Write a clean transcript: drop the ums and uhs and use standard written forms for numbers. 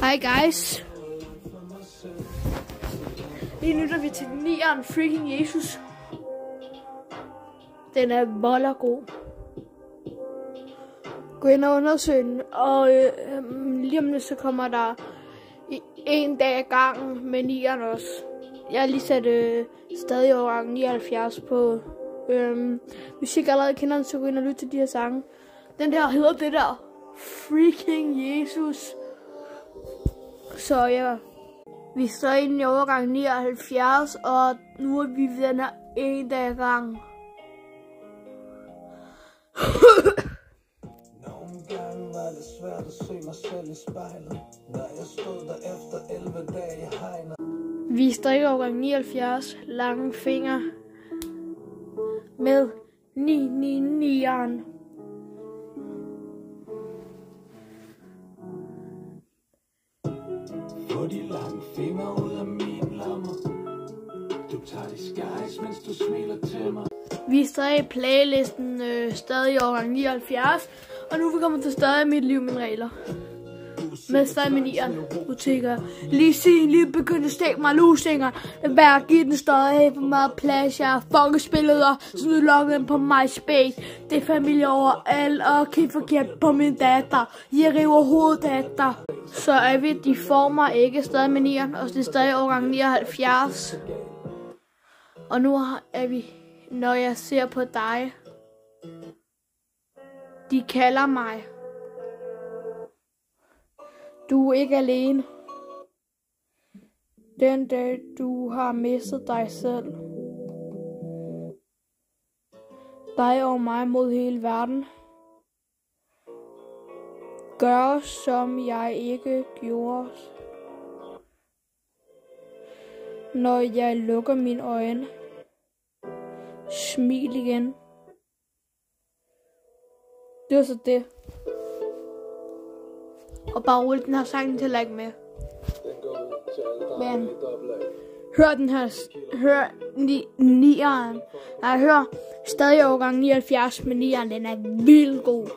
Hej guys. Lige nu er vi til 9'eren Freaking Jesus. Den er voldergod. Gå ind og undersøg den, og lige om lidt så kommer der en dag ad gangen med 9'eren også. Jeg har lige sat stadig overgang 79 på. Hvis I ikke allerede kender den, så gå ind og lytte til de her sange. Den der hedder det der Freaking Jesus. Så ja, vi står inde i overgang 79, og nu er vi ved den her en dag ad gangen. Nogle gange var det svært at se mig selv i spejlet, når jeg stod der efter 11 dage i hegnet. Vi står i overgang 79, lange fingre med 999'eren. Få de lange fingre ud af mine lommer. Du tager de skies, mens du smiler til mig. Vi er stadig i playlisten, stadig i overgang 79, og nu er vi kommet til stadig mit liv, mine regler. Med stadig med 9'eren. Nu tænker jeg, lige siden lige begyndte at stikke mig lusinger. Det var at give den stadig for meget plads. Jeg har fucking spillet og så nu logget ind på MySpace. Det er familie overalt og kigge forkert på min datter. Jeg river hoveddatter. Så er vi, de former ikke stadig med 9'eren, og det er stadig overgang 79. Og nu er vi, når jeg ser på dig. De kalder mig. Du er ikke alene. Den dag du har mistet dig selv. Dig og mig mod hele verden. Gør som jeg ikke gjorde. Når jeg lukker mine øjne. Smil igen. Det var så det. Og bare rulle den her sang til at lægge med. Men hør den her, hør 9'eren. Nej, hør stadig overgang 79 med 9'eren, den er vildt god.